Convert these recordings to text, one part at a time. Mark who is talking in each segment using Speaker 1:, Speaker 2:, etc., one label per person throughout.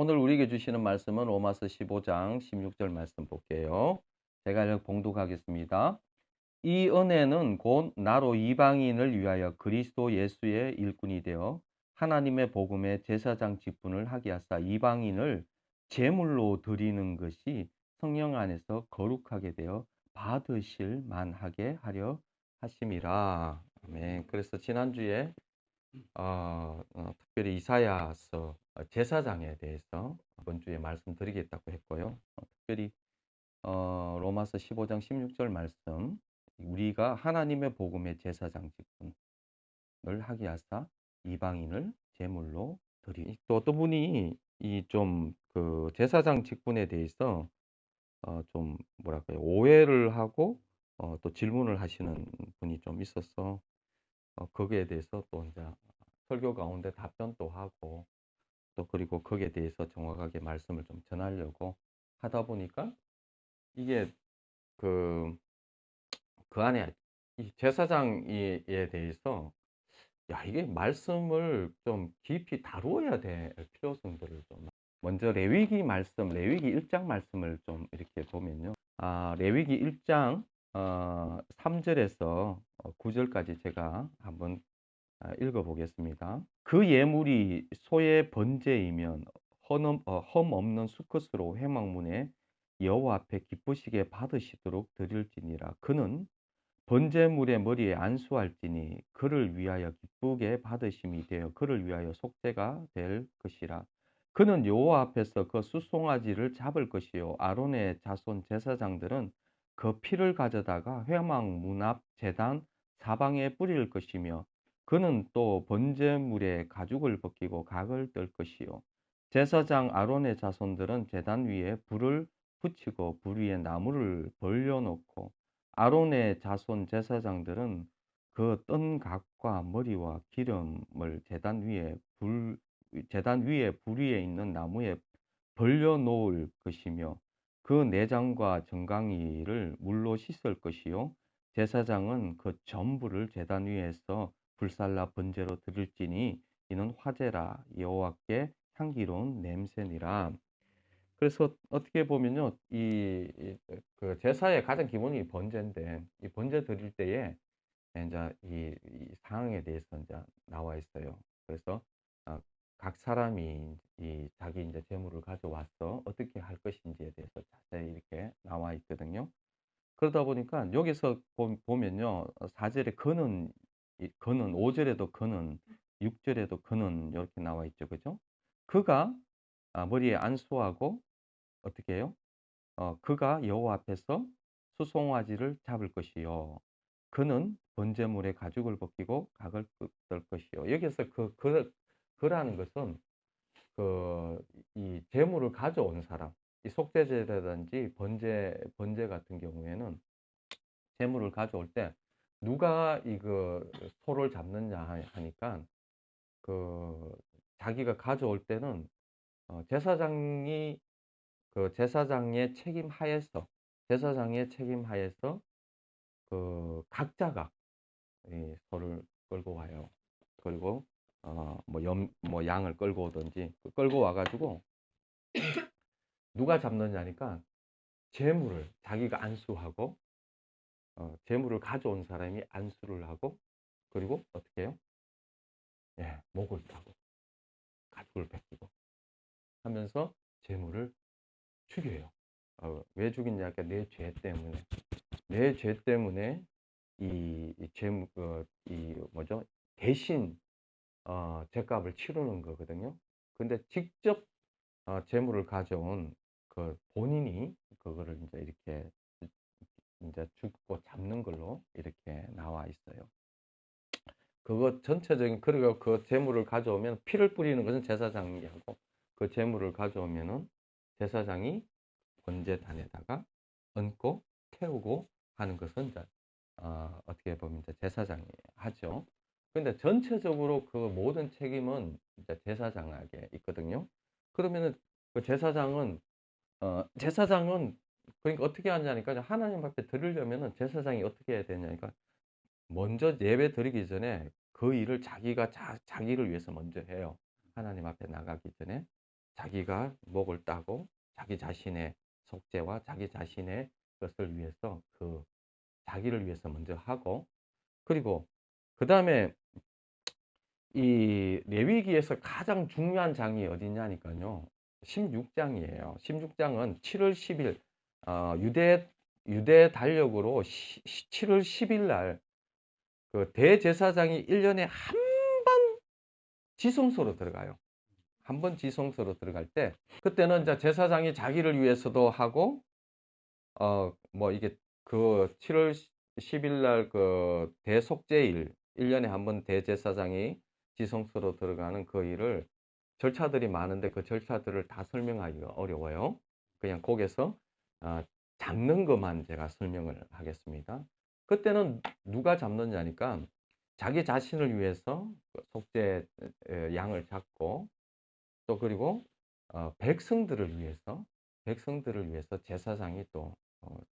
Speaker 1: 오늘 우리에게 주시는 말씀은 로마서 15장 16절 말씀 볼게요. 제가 봉독하겠습니다. 이 은혜는 곧 나로 이방인을 위하여 그리스도 예수의 일꾼이 되어 하나님의 복음의 제사장 직분을 하게 하사 이방인을 제물로 드리는 것이 성령 안에서 거룩하게 되어 받으실 만하게 하려 하심이라. 아멘. 그래서 지난주에 특별히 이사야서 제사장에 대해서 이번 주에 말씀드리겠다고 했고요. 특별히 로마서 15장 16절 말씀, 우리가 하나님의 복음의 제사장 직분을 하게 하사 이방인을 제물로 드리. 또 어떤 분이 이 좀 그 제사장 직분에 대해서 좀 뭐랄까요, 오해를 하고 또 질문을 하시는 분이 좀 있어서 거기에 대해서 또 이제 설교 가운데 답변도 하고 또 그리고 거기에 대해서 정확하게 말씀을 좀 전하려고 하다 보니까 이게 그, 그 안에 이 제사장에 대해서 이게 말씀을 좀 깊이 다루어야 될 필요성들을 좀 먼저 레위기 1장 말씀을 좀 이렇게 보면요. 레위기 1장 3절에서 9절까지 제가 한번 읽어보겠습니다. 그 예물이 소의 번제이면 흠 없는 수컷으로 회막문에 여호와 앞에 기쁘시게 받으시도록 드릴지니라. 그는 번제물의 머리에 안수할지니 그를 위하여 기쁘게 받으심이 되어 그를 위하여 속죄가 될 것이라. 그는 여호와 앞에서 그 수송아지를 잡을 것이요 아론의 자손 제사장들은 그 피를 가져다가 회막 문 앞 제단 사방에 뿌릴 것이며 그는 또 번제물의 가죽을 벗기고 각을 뜰 것이요 제사장 아론의 자손들은 제단 위에 불을 붙이고 불 위에 나무를 벌려놓고 아론의 자손 제사장들은 그 뜬 각과 머리와 기름을 제단 위에 불 위에 있는 나무에 벌려 놓을 것이며 그 내장과 정강이를 물로 씻을 것이요 제사장은 그 전부를 제단 위에서 불살라 번제로 드릴지니 이는 화제라 여호와께 향기로운 냄새니라. 그래서 어떻게 보면요, 그 제사의 가장 기본이 번제인데, 이 번제 드릴 때에 이제 이 상황에 대해서 이제 나와 있어요. 그래서 아, 각 사람이 이 자기 이제 재물을 가져와서 어떻게 할 것인지에 대해서 자세히 이렇게 나와 있거든요. 그러다 보니까 여기서 보면요, 4절에 그는 5절에도 그는 6절에도 그는 이렇게 나와 있죠, 그죠? 그가 머리에 안수하고 어떻게 해요? 그가 여호와 앞에서 수송아지를 잡을 것이요. 그는 번제물의 가죽을 벗기고 각을 뜰 것이요. 여기서 그라는 것은 이 제물을 가져온 사람, 이 속죄제라든지 번제 같은 경우에는 제물을 가져올 때 누가 이거 소를 잡느냐 하니까 그 자기가 가져올 때는 제사장이 그 제사장의 책임 하에서 그 각자가 이 소를 끌고 와요. 그리고 뭐 양을 끌고 오든지 끌고 와가지고 누가 잡느냐니까 제물을 자기가 안수하고 제물을 가져온 사람이 안수를 하고 그리고 어떻게 해요? 예, 목을 따고 가죽을 벗기고 하면서 제물을 죽여요. 왜 죽이냐니까 내 죄 때문에 이 뭐죠? 대신 죗값을 치르는 거거든요. 근데 직접 재물을 가져온 그 본인이 그거를 이제 이렇게 이제 죽고 잡는 걸로 이렇게 나와 있어요. 그거 전체적인 그리고 그 재물을 가져오면 피를 뿌리는 것은 제사장이 하고 그 재물을 가져오면은 제사장이 번제단에다가 얹고 태우고 하는 것은 이제 어떻게 보면 이제 제사장이 하죠. 근데 전체적으로 그 모든 책임은 이제 제사장에게 있거든요. 그러면은 그 제사장은 그러니까 어떻게 하냐니까 하나님 앞에 드리려면은 제사장이 어떻게 해야 되냐니까 먼저 예배 드리기 전에 그 일을 자기가 자기를 위해서 먼저 해요. 하나님 앞에 나가기 전에 자기가 목을 따고 자기 자신의 속죄와 자기 자신의 것을 위해서 자기를 위해서 먼저 하고, 그리고 그 다음에 이 레위기에서 가장 중요한 장이 어디냐니까요. 16장이에요. 16장은 7월 10일 유대 달력으로 7월 10일 날 그 대제사장이 1년에 한 번 지성소로 들어가요. 한 번 지성소로 들어갈 때, 그때는 이제 제사장이 자기를 위해서도 하고, 뭐 이게 그 7월 10일 날 그 대속죄일, 1년에 한 번 대제사장이 지성소로 들어가는 그 일을, 절차들이 많은데 그 절차들을 다 설명하기가 어려워요. 그냥 거기서 잡는 것만 제가 설명을 하겠습니다. 그때는 누가 잡느냐니까 자기 자신을 위해서 속죄 양을 잡고, 또 그리고 백성들을 위해서 제사장이 또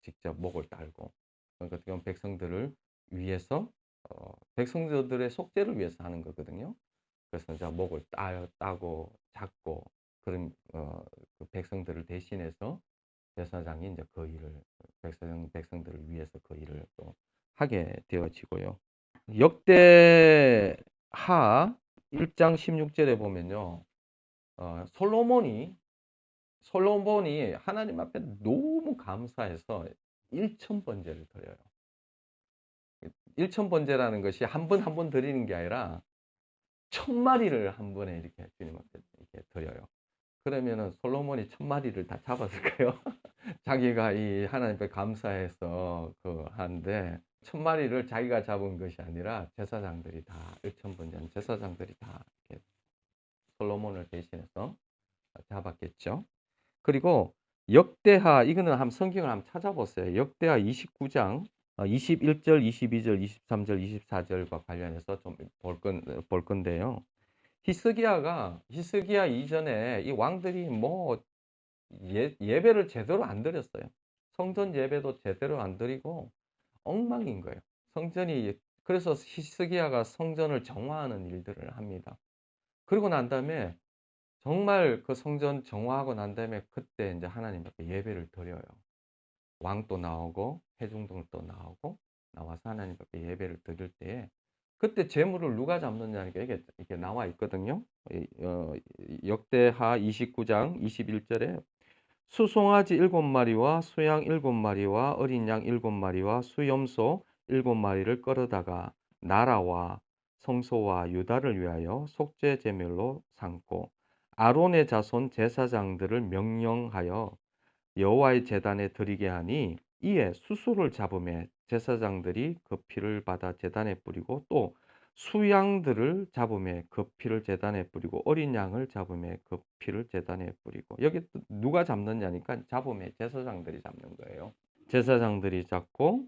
Speaker 1: 직접 목을 딸고, 그러니까 어떻게 보면 백성들을 위해서 백성들의 속죄를 위해서 하는 거거든요. 그래서 이제 목을 따고 잡고, 그런 그 백성들을 대신해서 제사장이 이제 그 일을 백성들을 위해서 그 일을 또 하게 되어지고요. 역대하 1장 16절에 보면요. 솔로몬이 하나님 앞에 너무 감사해서 1,000번제를 드려요. 1,000번제라는 것이 한 번 한 번 드리는 게 아니라 1,000마리를 한 번에 이렇게 주님 앞에 이렇게 드려요. 그러면은 솔로몬이 1,000마리를 다 잡았을까요? 자기가 이 하나님 앞에 감사해서 하는데, 1,000마리를 자기가 잡은 것이 아니라 제사장들이 다, 1,000번제는 제사장들이 다 이렇게 솔로몬을 대신해서 잡았겠죠. 그리고 역대하, 이거는 한번 성경을 한번 찾아보세요. 역대하 29장 21절, 22절, 23절, 24절과 관련해서 좀 볼 건데요. 히스기야 이전에 이 왕들이 뭐 예배를 제대로 안 드렸어요. 성전 예배도 제대로 안 드리고 엉망인 거예요. 그래서 히스기야가 성전을 정화하는 일들을 합니다. 그리고 난 다음에 정말 그 성전 정화하고 난 다음에 그때 이제 하나님 앞에 예배를 드려요. 왕도 나오고 회중들도 나오고 나와서 하나님 앞에 예배를 드릴 때에, 그때 제물을 누가 잡느냐니까 이게 나와 있거든요. 역대하 29장 21절에 수송아지 7마리와 수양 7마리와 어린 양 7마리와 수염소 7마리를 끌어다가 나라와 성소와 유다를 위하여 속죄 제물로 삼고, 아론의 자손 제사장들을 명령하여 여호와의 제단에 드리게 하니, 이에 수소를 잡음에 제사장들이 그 피를 받아 제단에 뿌리고, 또 수양들을 잡음에 그 피를 제단에 뿌리고, 어린 양을 잡음에 그 피를 제단에 뿌리고. 여기 누가 잡느냐니까 잡음에 제사장들이 잡는 거예요. 제사장들이 잡고,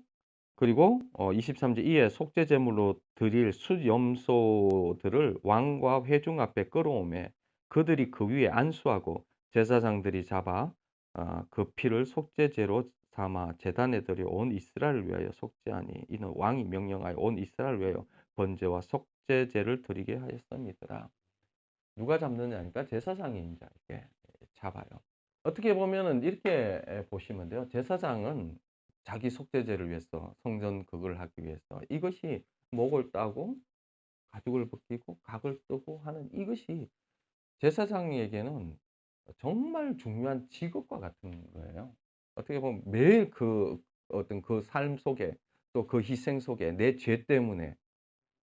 Speaker 1: 그리고 23절, 이에 속죄 제물로 드릴 숫염소들을 왕과 회중 앞에 끌어오매 그들이 그 위에 안수하고, 제사장들이 잡아 그 피를 속죄제로 삼아 제단에 들여 온 이스라엘을 위하여 속죄하니, 이는 왕이 명령하여 온 이스라엘을 위하여 번제와 속죄제를 드리게 하였습니다. 누가 잡느냐니까 제사장이 이제 이렇게 잡아요. 어떻게 보면은 이렇게 보시면 돼요. 제사장은 자기 속죄제를 위해서, 성전 그걸 하기 위해서, 이것이 목을 따고 가죽을 벗기고 각을 뜨고 하는 이것이 제사장에게는 정말 중요한 직업과 같은 거예요. 어떻게 보면 매일 그 어떤 그 삶 속에, 또 그 희생 속에 내 죄 때문에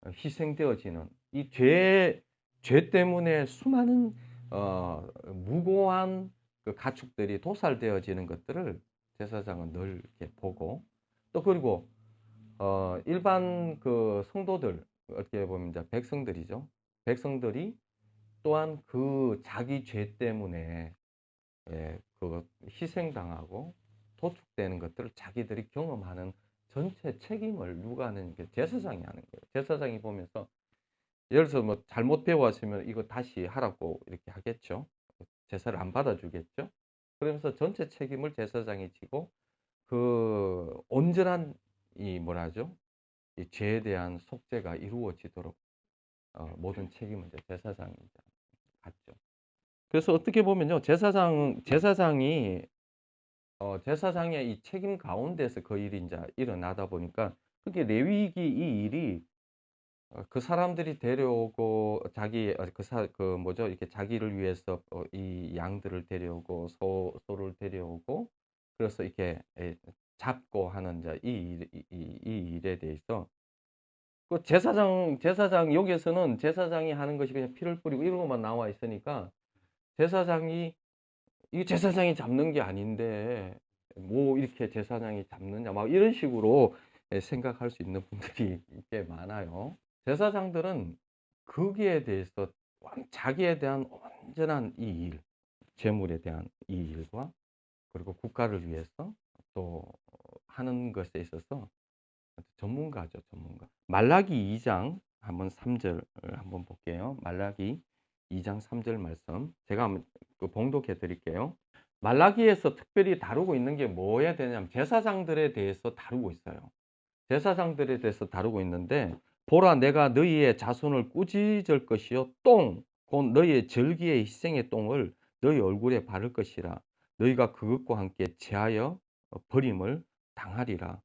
Speaker 1: 희생되어지는 이 죄 때문에 수많은 무고한 그 가축들이 도살되어지는 것들을 제사장은 늘 이렇게 보고, 또 그리고 일반 그 성도들, 어떻게 보면 이제 백성들이죠. 백성들이 또한 그 자기 죄 때문에 그 희생당하고 도축되는 것들을 자기들이 경험하는 전체 책임을 누가 하는 게 제사장이 하는 거예요. 제사장이 보면서, 예를 들어서 뭐 잘못 배워왔으면 이거 다시 하라고 이렇게 하겠죠. 제사를 안 받아주겠죠. 그러면서 전체 책임을 제사장이 지고, 그 온전한 이 뭐라죠? 이 죄에 대한 속죄가 이루어지도록 모든 책임은 이제 제사장이 갖죠. 그래서 어떻게 보면요. 제사장의 이 책임 가운데서 그 일이 인제 일어나다 보니까 그게 레위기 이 일이 그 사람들이 데려오고 그 뭐죠? 이렇게 자기를 위해서 이 양들을 데려오고 소를 데려오고 그래서 이렇게 잡고 하는 이제 이 일에 대해서 그 제사장 여기에서는 제사장이 하는 것이 그냥 피를 뿌리고 이런 것만 나와 있으니까 제사장이 이게 제사장이 잡는 게 아닌데 뭐 이렇게 제사장이 잡느냐 막 이런 식으로 생각할 수 있는 분들이 꽤 많아요. 제사장들은 거기에 대해서 자기에 대한 온전한 이 일, 재물에 대한 이 일과 그리고 국가를 위해서 또 하는 것에 있어서 전문가죠, 전문가. 말라기 2장 한번 3절 한번 볼게요. 말라기 2장 3절 말씀 제가 한번 봉독해 드릴게요. 말라기에서 특별히 다루고 있는 게 뭐에 대냐면 제사장들에 대해서 다루고 있어요. 제사장들에 대해서 다루고 있는데 보라 내가 너희의 자손을 꾸짖을 것이요 곧 너희의 절기의 희생의 똥을 너희 얼굴에 바를 것이라 너희가 그것과 함께 제하여 버림을 당하리라.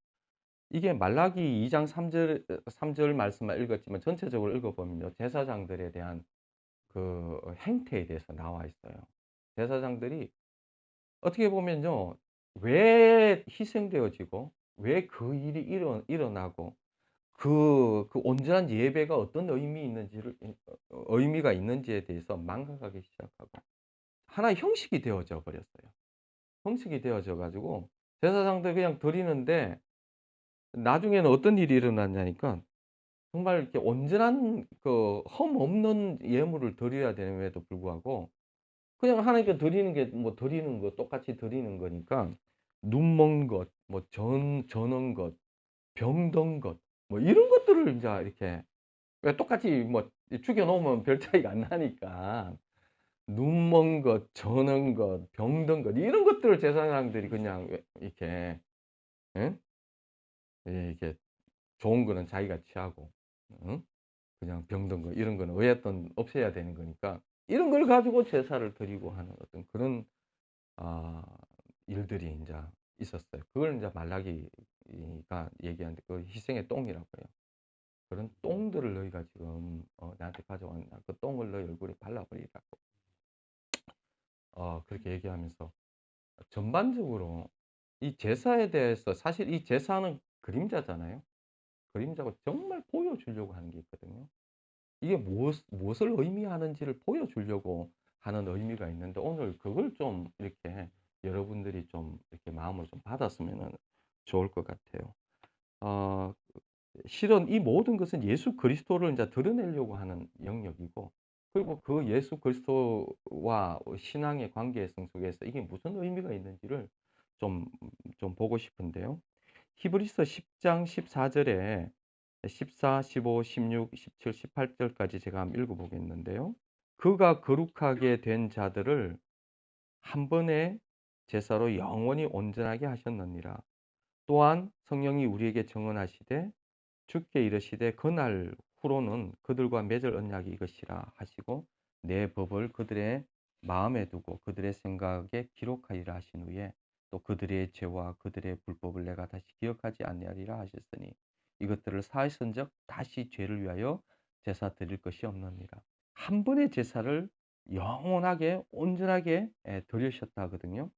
Speaker 1: 이게 말라기 2장 3절 말씀만 읽었지만 전체적으로 읽어보면요. 제사장들에 대한 그 행태에 대해서 나와 있어요. 제사장들이 어떻게 보면요. 왜 희생되어지고 왜 그 일이 일어나고 그 온전한 예배가 어떤 의미가 있는지에 대해서 망각하기 시작하고 하나의 형식이 되어져 버렸어요. 형식이 되어져 가지고 제사장들 그냥 드리는데 나중에는 어떤 일이 일어났냐니까 정말 이렇게 온전한 그 흠 없는 예물을 드려야 됨에도 불구하고 그냥 하나님께 드리는 게 뭐 드리는 거 똑같이 드리는 거니까 눈먼 것, 뭐 저는 것, 병든 것 뭐 이런 것들을 인제 이렇게 왜 똑같이 뭐 죽여 놓으면 별 차이가 안 나니까 눈먼 것, 저는 것, 병든 것 이런 것들을 제사장들이 그냥 이렇게 예? 이렇게 좋은 거는 자기가 취하고 응? 그냥 병든 거 이런 거는 어쨌든 없애야 되는 거니까 이런 걸 가지고 제사를 드리고 하는 어떤 그런 아 일들이 인제 있었어요. 그걸 인제 말라기가 얘기하는데 그 희생의 똥이라고 해요. 그런 똥들을 너희가 지금 나한테 가져왔나 그 똥을 너희 얼굴에 발라 버리라고 그렇게 얘기하면서 전반적으로 이 제사에 대해서 사실 이 제사는 그림자잖아요. 그림자고 정말 보여주려고 하는 게 있거든요. 이게 무엇을 의미하는지를 보여주려고 하는 의미가 있는데 오늘 그걸 좀 이렇게 여러분들이 좀 이렇게 마음을 좀 받았으면은 좋을 것 같아요. 어 실은 이 모든 것은 예수 그리스도를 인제 드러내려고 하는 영역이고 그리고 그 예수 그리스도와 신앙의 관계성 속에서 이게 무슨 의미가 있는지를 좀 보고 싶은데요. 히브리서 10장 14 절에 14, 15, 16, 17, 18 절까지 제가 한번 읽어 보겠는데요. 그가 거룩하게 된 자들을 한 번의 제사로 영원히 온전하게 하셨느니라. 또한 성령이 우리에게 증언하시되 주께 이르시되 그날 후로는 그들과 맺을 언약이 이것이라 하시고 내 법을 그들의 마음에 두고 그들의 생각에 기록하리라 하신 후에 또 그들의 죄와 그들의 불법을 내가 다시 기억하지 아니하리라 하셨으니 이것들을 사하신즉 다시 죄를 위하여 제사 드릴 것이 없느니라. 한 번의 제사를 영원하게 온전하게 드리셨다 하거든요.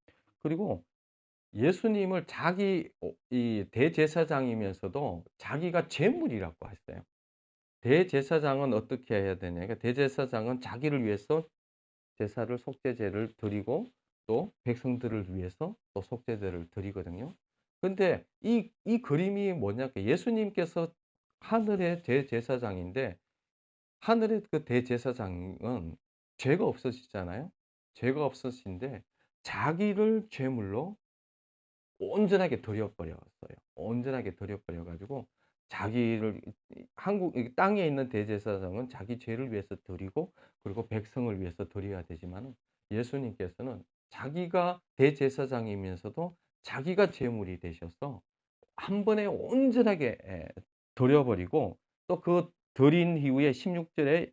Speaker 1: 그리고 예수님을 이 대제사장이면서도 자기가 제물이라고 했어요. 대제사장은 어떻게 해야 되냐. 그러니까 대제사장은 자기를 위해서 제사를 속죄제를 드리고 또 백성들을 위해서 또 속죄제를 드리거든요. 근데 이 그림이 뭐냐. 예수님께서 하늘의 대제사장인데 하늘의 그 대제사장은 죄가 없으시잖아요. 죄가 없으신데 자기를 제물로 온전하게 드려 버렸어요. 온전하게 드려 버려 가지고 자기를 이 땅에 있는 대제사장은 자기 죄를 위해서 드리고 그리고 백성을 위해서 드려야 되지만은 예수님께서는 자기가 대제사장이면서도 자기가 제물이 되셔서 한 번에 온전하게 드려 버리고 또 그 드린 이후에 16 절에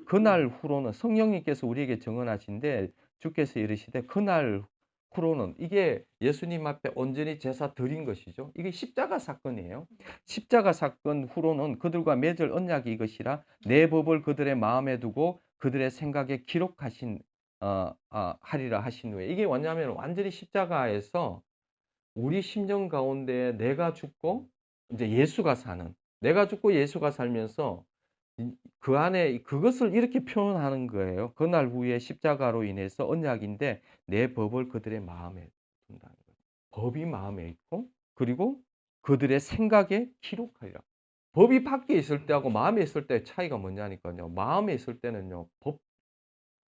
Speaker 1: 그날 후로는 성령님께서 우리에게 증언하신데 주께서 이르시되 그날 후로는 이게 예수님 앞에 온전히 제사 드린 것이죠. 이게 십자가 사건이에요. 십자가 사건 후로는 그들과 맺을 언약이 이것이라 내 법을 그들의 마음에 두고 그들의 생각에 기록하신 하리라 하신 후에 이게 뭐냐면 완전히 십자가에서 우리 심정 가운데 내가 죽고 이제 예수가 사는 내가 죽고 예수가 살면서 그 안에 그것을 이렇게 표현하는 거예요. 그날 후에 십자가로 인해서 언약인데 내 법을 그들의 마음에 둔다는 거예요. 법이 마음에 있고 그리고 그들의 생각에 기록하리라. 법이 밖에 있을 때하고 마음에 있을 때의 차이가 뭐냐니까요. 마음에 있을 때는요.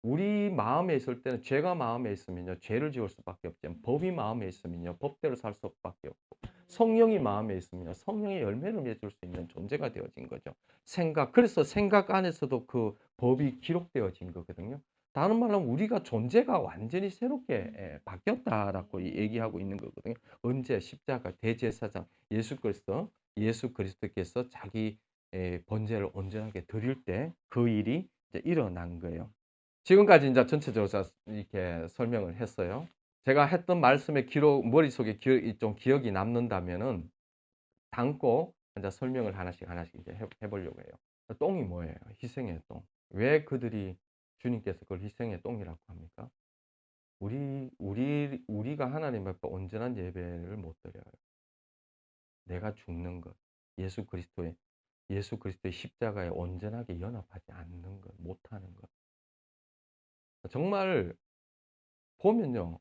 Speaker 1: 우리 마음에 있을 때는 죄가 마음에 있으면요. 죄를 지을 수밖에 없지만 법이 마음에 있으면요. 법대로 살 수밖에 없고 성령이 마음에 있으면요. 성령의 열매를 맺을 수 있는 존재가 되어진 거죠. 그래서 생각 안에서도 그 법이 기록되어진 거거든요. 다른 말로 하면 우리가 존재가 완전히 새롭게 바뀌었다라고 얘기하고 있는 거거든요. 언제 십자가 대제사장 예수 그리스도께서 자기 번제를 온전하게 드릴 때 그 일이 이제 일어난 거예요. 지금까지 이제 전체적으로 이렇게 설명을 했어요. 제가 했던 말씀의 머릿속에 좀 기억이 남는다면은 담고 이제 설명을 하나씩 이제 해보려고 해요. 똥이 뭐예요? 희생의 똥. 왜 그들이 주님께서 그걸 희생의 똥이라고 합니까? 우리가 하나님 앞에 온전한 예배를 못 드려요. 내가 죽는 것. 예수 그리스도의 십자가에 온전하게 연합하지 않는 것, 못하는 것. 정말 보면요.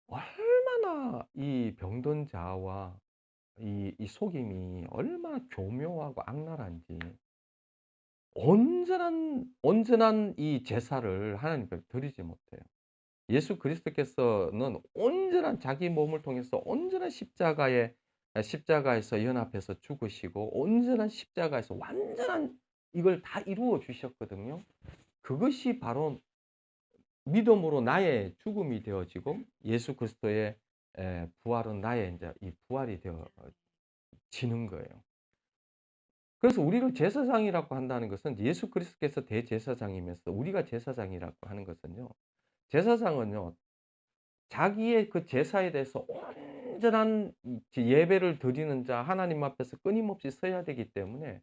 Speaker 1: 얼마나 이 병든 자와 이 속임이 얼마나 교묘하고 악랄한지 온전한 이 제사를 하나님께 드리지 못해요. 예수 그리스도께서는 온전한 자기 몸을 통해서 온전한 십자가에서 연합해서 죽으시고 온전한 십자가에서 완전한 이걸 다 이루어 주셨거든요. 그것이 바로 믿음으로 나의 죽음이 되어지고 예수 그리스도의 부활은 나의 이제 이 부활이 되어지는 거예요. 그래서 우리를 제사장이라고 한다는 것은 예수 그리스도께서 대제사장이면서 우리가 제사장이라고 하는 것은요. 제사장은요. 자기의 그 제사에 대해서 온전한 예배를 드리는 자 하나님 앞에서 끊임없이 서야 되기 때문에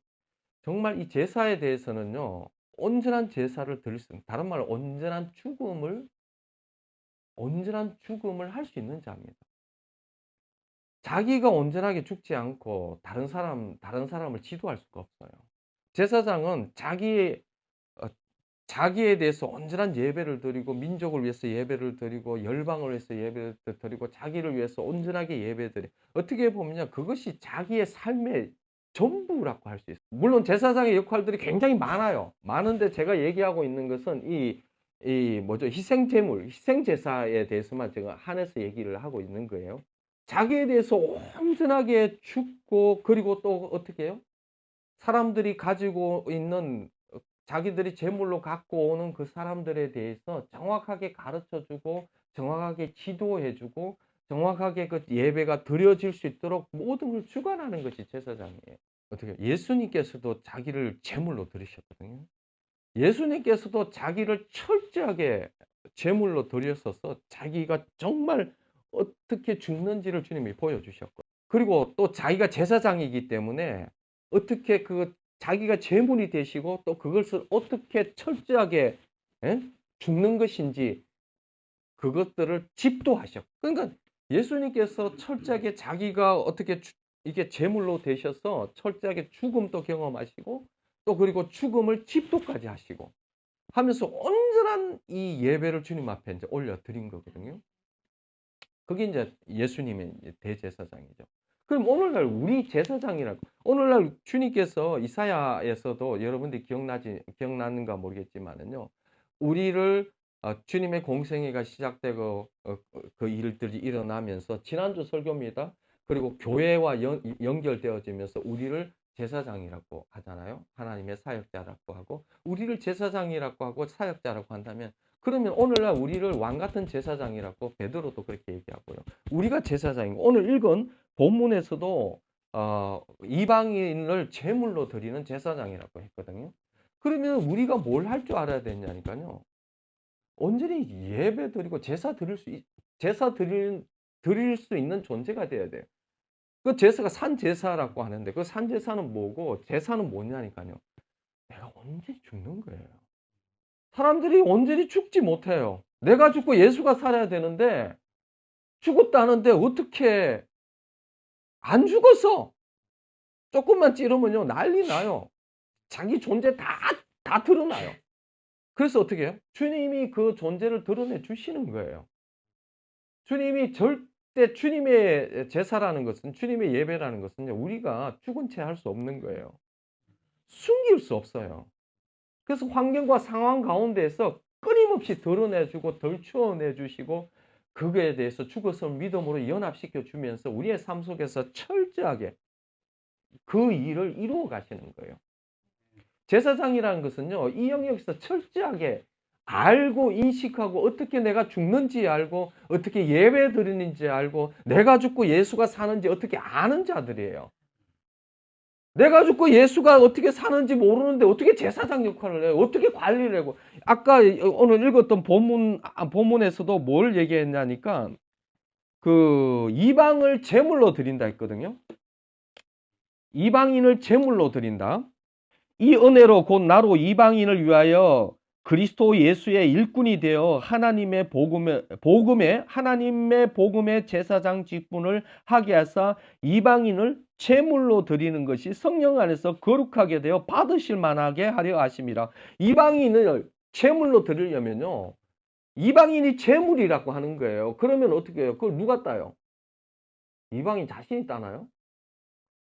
Speaker 1: 정말 이 제사에 대해서는요. 온전한 제사를 드릴 수 있는 다른 말로 온전한 죽음을 할 수 있는 자입니다. 자기가 온전하게 죽지 않고 다른 사람을 지도할 수가 없어요. 제사장은 자기에 대해서 온전한 예배를 드리고 민족을 위해서 예배를 드리고 열방을 위해서 예배를 드리고 자기를 위해서 온전하게 예배드리. 어떻게 보면요. 그것이 자기의 삶의 전부라고 할 수 있어요. 물론 제사장의 역할들이 굉장히 많아요. 많은데 제가 얘기하고 있는 것은 희생제사에 대해서만 제가 한해서 얘기를 하고 있는 거예요. 자기에 대해서 온전하게 죽고 그리고 또 어떻게 해요? 사람들이 가지고 있는 자기들이 제물로 갖고 오는 그 사람들에 대해서 정확하게 가르쳐 주고 정확하게 지도해 주고 정확하게 그 예배가 드려질 수 있도록 모든 걸 주관하는 것이 제사장이에요. 어떻게 예수님께서도 자기를 제물로 드리셨거든요. 예수님께서도 자기를 철저하게 제물로 드렸어서 자기가 정말 어떻게 죽는지를 주님이 보여주셨고 그리고 또 자기가 제사장이기 때문에 어떻게 자기가 제물이 되시고 또 그것을 어떻게 철저하게 죽는 것인지 그것들을 집도하셨고 그러니까 예수님께서 철저하게 자기가 어떻게 이게 제물로 되셔서 철저하게 죽음도 경험하시고 또 그리고 죽음을 집도까지 하시고 하면서 온전한 이 예배를 주님 앞에 이제 올려드린 거거든요. 그게 이제 예수님의 대제사장이죠. 그럼 오늘날 우리 제사장이라고 오늘날 주님께서 이사야에서도 여러분들이 기억나는가 모르겠지만은요. 우리를 주님의 공생애가 시작되고 그 일들이 일어나면서 지난주 설교입니다. 그리고 교회와 연결되어지면서 우리를 제사장이라고 하잖아요. 하나님의 사역자라고 하고 우리를 제사장이라고 하고 사역자라고 한다면 그러면 오늘날 우리를 왕 같은 제사장이라고 베드로도 그렇게 얘기하고요. 우리가 제사장이고 오늘 읽은 본문에서도 이방인을 제물로 드리는 제사장이라고 했거든요. 그러면 우리가 뭘 할 줄 알아야 되냐니까요. 온전히 예배드리고 제사 드릴 수 있는 존재가 돼야 돼요. 그 제사가 산제사라고 하는데 그 산제사는 뭐고 제사는 뭐냐니까요. 내가 온전히 죽는 거예요. 사람들이 온전히 죽지 못해요. 내가 죽고 예수가 살아야 되는데 죽었다는데 어떻게 안 죽었어. 조금만 찌르면요 난리 나요. 자기 존재 다 드러나요. 그래서 어떻게 해요? 주님이 그 존재를 드러내 주시는 거예요. 주님이 절대 주님의 제사라는 것은 주님의 예배라는 것은요. 우리가 죽은 채 할 수 없는 거예요. 숨길 수 없어요. 그래서 환경과 상황 가운데에서 끊임없이 드러내 주고 덜추어내 주시고 그거에 대해서 죽어서 믿음으로 연합시켜 주면서 우리의 삶 속에서 철저하게 그 일을 이루어 가시는 거예요. 제사장이라는 것은요. 이 영역에서 철저하게 알고 인식하고 어떻게 내가 죽는지 알고 어떻게 예배 드리는지 알고 내가 죽고 예수가 사는지 어떻게 아는 자들이에요. 내가 죽고 예수가 어떻게 사는지 모르는데 어떻게 제사장 역할을 해요? 어떻게 관리를 하고? 아까 오늘 읽었던 본문에서도 뭘 얘기했냐니까 그 이방을 제물로 드린다 했거든요. 이방인을 제물로 드린다. 이 은혜로 곧 나로 이방인을 위하여 그리스도 예수의 일꾼이 되어 하나님의 복음의 제사장 직분을 하게 하사 이방인을 제물로 드리는 것이 성령 안에서 거룩하게 되어 받으실 만하게 하려 하심이라. 이방인을 제물로 드리려면요. 이방인이 제물이라고 하는 거예요. 그러면 어떻게 해요? 그걸 누가 따요? 이방인 자신이 따나요?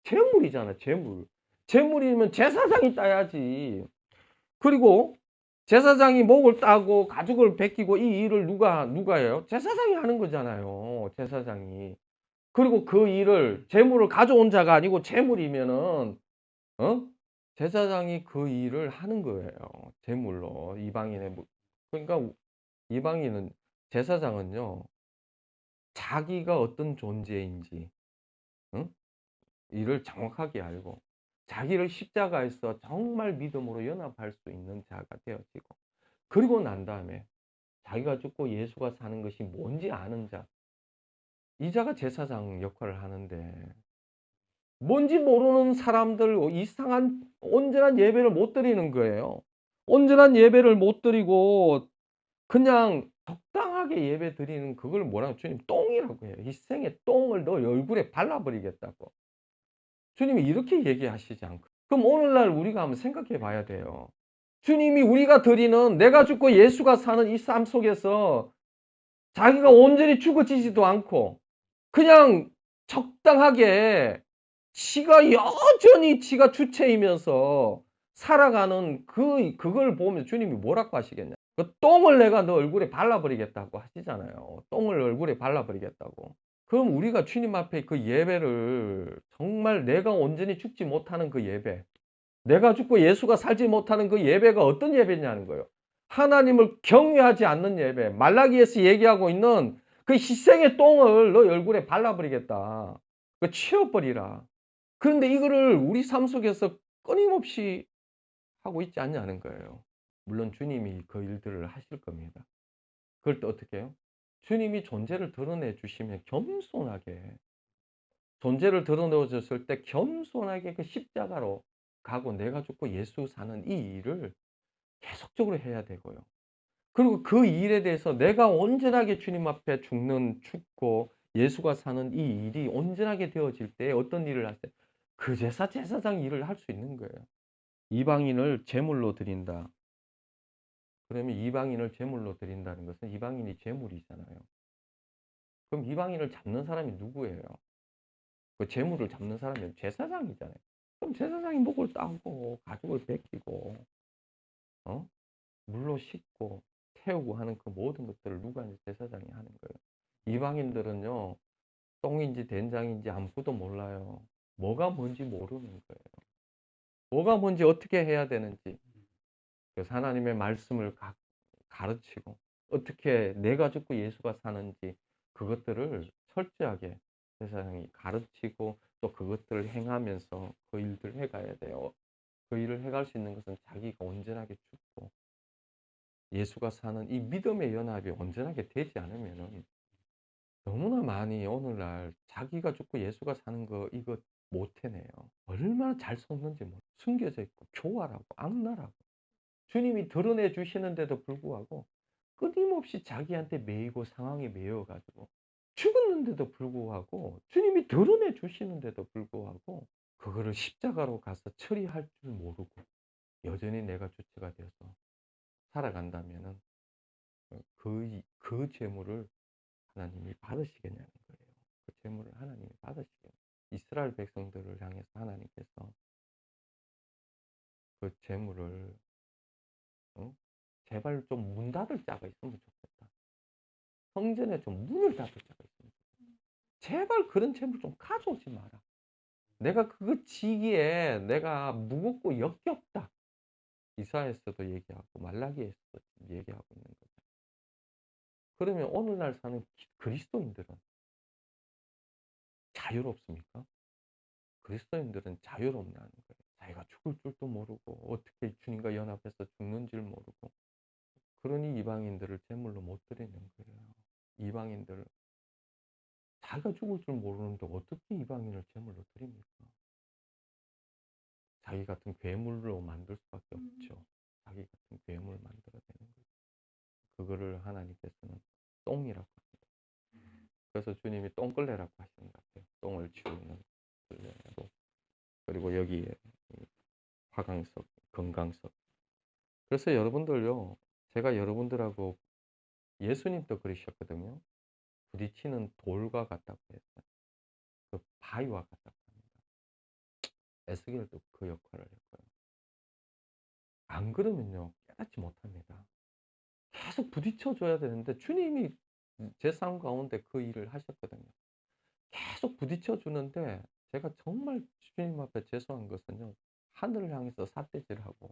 Speaker 1: 제물이잖아, 제물. 제물이면 제사장이 따야지. 그리고 제사장이 목을 따고 가죽을 벗기고 이 일을 누가 해요? 제사장이 하는 거잖아요. 제사장이. 그리고 그 일을 제물을 가져온 자가 아니고 제물이면은 어? 제사장이 그 일을 하는 거예요. 제물로 이방인의 그러니까 이방인은 제사장은요. 자기가 어떤 존재인지 응? 이를 정확하게 알고 자기를 십자가에서 정말 믿음으로 연합할 수 있는 자가 되어지고 그리고 난 다음에 자기가 죽고 예수가 사는 것이 뭔지 아는 자, 이 자가 제사장 역할을 하는데 뭔지 모르는 사람들 이상한 온전한 예배를 못 드리는 거예요. 온전한 예배를 못 드리고 그냥 적당하게 예배 드리는 그걸 뭐라고 주님 똥이라고 해요. 희생의 똥을 너 얼굴에 발라버리겠다고. 주님이 이렇게 얘기하시지 않고. 그럼 오늘날 우리가 한번 생각해 봐야 돼요. 주님이 우리가 드리는 내가 죽고 예수가 사는 이 삶 속에서 자기가 온전히 죽어지지도 않고 그냥 적당하게 지가 여전히 지가 주체이면서 살아가는 그걸 보면 주님이 뭐라고 하시겠냐. 그 똥을 내가 너 얼굴에 발라버리겠다고 하시잖아요. 똥을 얼굴에 발라버리겠다고. 그럼 우리가 주님 앞에 그 예배를 정말 내가 온전히 죽지 못하는 그 예배, 내가 죽고 예수가 살지 못하는 그 예배가 어떤 예배냐는 거예요. 하나님을 경외하지 않는 예배. 말라기에서 얘기하고 있는 그 희생의 똥을 너 얼굴에 발라버리겠다. 그 치워버리라. 그런데 이거를 우리 삶 속에서 끊임없이 하고 있지 않냐는 거예요. 물론 주님이 그 일들을 하실 겁니다. 그럴 때 어떻게 해요? 주님이 존재를 드러내 주시면 겸손하게 존재를 드러내 줬을 때 겸손하게 그 십자가로 가고 내가 죽고 예수 사는 이 일을 계속적으로 해야 되고요. 그리고 그 일에 대해서 내가 온전하게 주님 앞에 죽고 예수가 사는 이 일이 온전하게 되어질 때 어떤 일을 하세요? 그 제사장 일을 할 수 있는 거예요. 이방인을 제물로 드린다. 그러면 이방인을 제물로 드린다는 것은 이방인이 제물이잖아요. 그럼 이방인을 잡는 사람이 누구예요? 그 제물을 잡는 사람이 제사장이잖아요. 그럼 제사장이 목을 따고 가죽을 벗기고 어? 물로 씻고 태우고 하는 그 모든 것들을 누가 이제 제사장이 하는 거예요. 이방인들은요. 똥인지 된장인지 아무것도 몰라요. 뭐가 뭔지 모르는 거예요. 뭐가 뭔지 어떻게 해야 되는지 그래서 하나님의 말씀을 가르치고 어떻게 내가 죽고 예수가 사는지 그것들을 철저하게 제사장이 가르치고 또 그것들을 행하면서 그 일들을 해가야 돼요. 그 일을 해갈 수 있는 것은 자기가 온전하게 죽고 예수가 사는 이 믿음의 연합이 온전하게 되지 않으면은 너무나 많이 오늘날 자기가 죽고 예수가 사는 거 이거 못 해내요. 얼마나 잘 속는지 숨겨져 있고 교활하고 악랄하고 주님이 드러내 주시는데도 불구하고 끊임없이 자기한테 매이고 상황에 매여 가지고 죽었는데도 불구하고 주님이 드러내 주시는데도 불구하고 그거를 십자가로 가서 처리할 줄 모르고 여전히 내가 주체가 되어서 살아간다면은 그 재물을 하나님이 받으시겠냐는 거예요. 그 재물을 하나님이 받으시겠 이스라엘 백성들을 향해서 하나님께서 그 재물을 제발 좀 문 닫을 자가 있으면 좋겠다. 성전에 좀 문을 닫을 자가 있으면 좋겠다. 제발 그런 재물 좀 가져오지 마라. 내가 그거 지기에 내가 무겁고 역겹다. 이사야에서도 얘기하고 말라기에서도 얘기하고 있는 거죠. 그러면 오늘날 사는 그리스도인들은 자유롭습니까? 그리스도인들은 자유롭냐는 거예요. 자기가 죽을 줄도 모르고 어떻게 주님과 연합해서 죽는 줄 모르고 그러니 이방인들을 제물로 못 드리는 거예요. 이방인들 자기가 죽을 줄 모르는데 어떻게 이방인을 제물로 드립니까? 자기 같은 괴물로 만들 수밖에 없죠. 자기 같은 괴물을 만들어야 되는 거죠. 그거를 하나님께서는 똥이라고 합니다. 그래서 주님이 똥걸레라고 하시는 것 같아요. 똥을 치우는 걸레로. 그리고 여기에 화강석, 건강석. 그래서 여러분들요, 제가 여러분들하고 예수님도 그러셨거든요. 부딪히는 돌과 같다고 했어요. 그 바위와 같다고 합니다. 에스겔도 그 역할을 했고요. 안 그러면요, 깨닫지 못합니다. 계속 부딪혀줘야 되는데 주님이 제 삶 가운데 그 일을 하셨거든요. 계속 부딪혀주는데 제가 정말 주님 앞에 죄송한 것은요. 하늘을 향해서 삿대질하고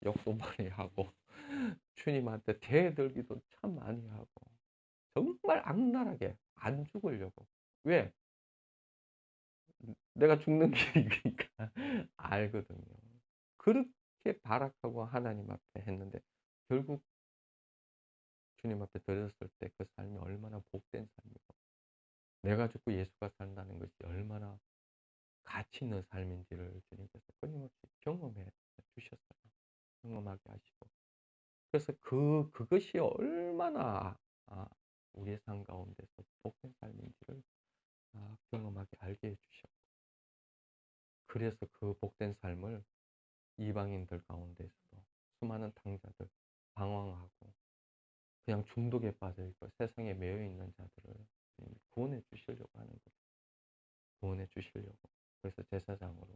Speaker 1: 욕도 많이 하고 주님한테 대들기도 참 많이 하고 정말 악랄하게 안 죽으려고. 왜? 내가 죽는 길이니까 알거든요. 그렇게 발악하고 하나님 앞에 했는데 결국 주님 앞에 드렸을 때 그 삶이 얼마나 복된 삶이고 내가 죽고 예수가 산다는 것이 얼마나 가치 있는 삶인지를 주님께서 끊임없이 경험해 주셨어요. 경험하게 하시고. 그래서 그것이 얼마나 우리의 삶 가운데서 복된 삶인지를 경험하게 알게 해주셨고. 그래서 그 복된 삶을 이방인들 가운데서도 수많은 탕자들, 방황하고 그냥 중독에 빠져있고 세상에 매여있는 자들을 구원해 주시려고 하는 거죠. 구원해 주시려고. 그래서 제사장으로,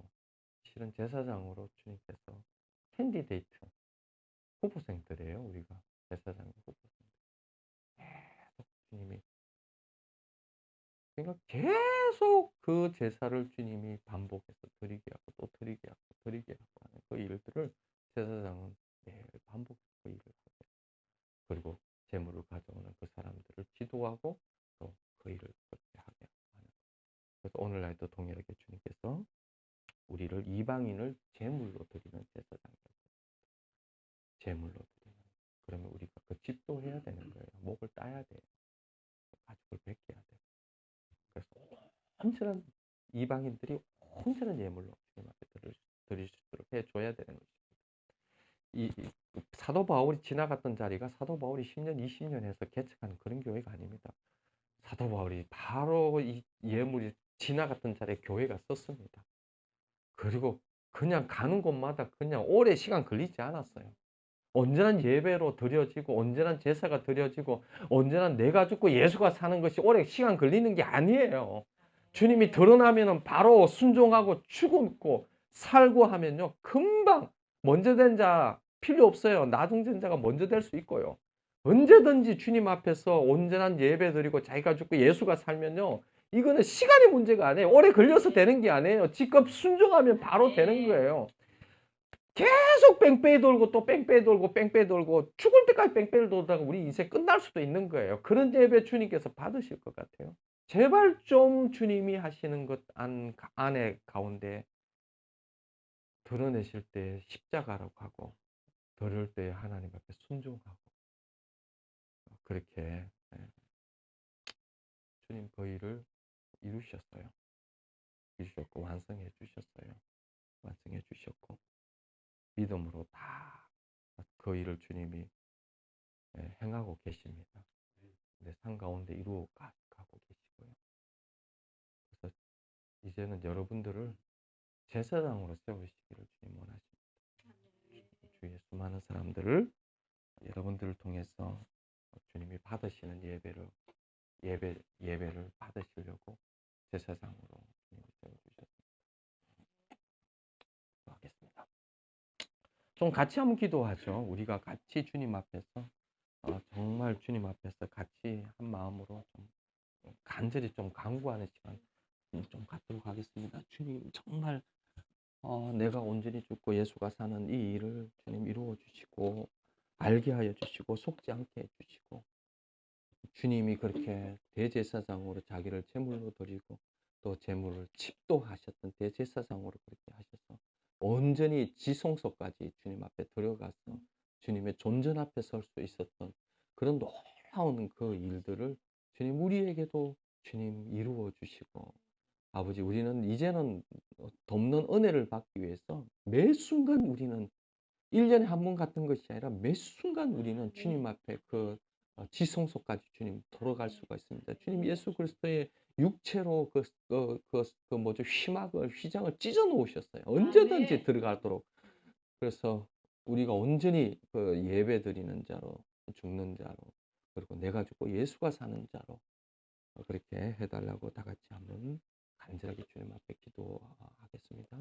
Speaker 1: 실은 제사장으로 주님께서 캔디데이트, 후보생들이에요. 우리가 제사장의 후보생들. 계속 주님이 그러니까 계속 그 제사를 주님이 반복해서 드리게 하고 또 드리게 하고 드리게 하고 하는 그 일들을 제사장은 매일 반복해서 그 일을 하고 그리고 재물을 가져오는 그 사람들을 지도하고 또 그 일을 그렇게 하게 하는 거예요. 그래서 오늘날도 동일하게 주님께서 우리를 이방인을 제물로 드리는 제사장이라고 제물로 드리는. 그러면 우리가 그 집도해야 되는 거예요. 목을 따야 돼요. 가족을 베껴야 돼요. 그래서 온전한 이방인들이 온전한 예물로 주님 앞에 드릴 수 있도록 해줘야 되는 것입니다. 이 사도 바울이 지나갔던 자리가 사도 바울이 10년, 20년 해서 개척한 그런 교회가 아닙니다. 사도 바울이 바로 이 예물이 지나갔던 자리에 교회가 썼습니다. 그리고 그냥 가는 곳마다 그냥 오래 시간 걸리지 않았어요. 온전한 예배로 드려지고 온전한 제사가 드려지고 온전한 내가 죽고 예수가 사는 것이 오래 시간 걸리는 게 아니에요. 주님이 드러나면은 바로 순종하고 죽고 살고 하면요. 금방 먼저 된 자 필요 없어요. 나중된 자가 먼저 될 수 있고요. 언제든지 주님 앞에서 온전한 예배 드리고 자기가 죽고 예수가 살면요. 이거는 시간의 문제가 아니에요. 오래 걸려서 되는 게 아니에요. 직접 순종하면 바로 되는 거예요. 계속 뺑뺑이 돌고 또 뺑뺑이 돌고 뺑뺑이 돌고 죽을 때까지 뺑뺑이 돌다가 우리 인생 끝날 수도 있는 거예요. 그런 예배 주님께서 받으실 것 같아요. 제발 좀 주님이 하시는 것 안에 가운데 드러내실 때 십자가라고 하고 들을 때 하나님 앞에 순종하고 그렇게 주님 그 일을 이루셨어요. 이루셨고 완성해 주셨어요. 완성해 주셨고 믿음으로 다 그 일을 주님이 행하고 계십니다. 내 삶 가운데 이루어 가고 계시고요. 그래서 이제는 여러분들을 제사장으로 세우시기를 주님 원하십니다. 주위에 수많은 사람들을 여러분들을 통해서 주님이 받으시는 예배를 받으시려고 제사장으로 주님이 세워주셨습니다. 기도하겠습니다. 좀 같이 한번 기도하죠. 우리가 같이 주님 앞에서 정말 주님 앞에서 같이 한 마음으로 좀 간절히 좀 간구하는 시간 좀 갖도록 하겠습니다. 주님 정말 내가 온전히 죽고 예수가 사는 이 일을 주님 이루어 주시고 알게 하여 주시고 속지 않게 해 주시고 주님이 그렇게 대제사장으로 자기를 제물로 드리고 또 제물을 집도하셨던 대제사장으로 그렇게 하셔서 온전히 지성소까지 주님 앞에 들어가서 주님의 존전 앞에 설 수 있었던 그런 놀라운 그 일들을 주님 우리에게도 주님 이루어 주시고 아버지 우리는 이제는 돕는 은혜를 받기 위해서 매 순간 우리는 1년에 한 번 같은 것이 아니라 매 순간 우리는 주님 앞에 그 지성소까지 주님 돌아갈 수가 있습니다. 주님 예수 그리스도의 육체로 그 뭐죠 휘장을 찢어 놓으셨어요. 언제든지 들어가도록. 그래서 우리가 온전히 그 예배 드리는 자로 죽는 자로 그리고 내가 죽고 예수가 사는 자로 그렇게 해달라고 다 같이 한번 간절하게 주님 앞에 기도하겠습니다.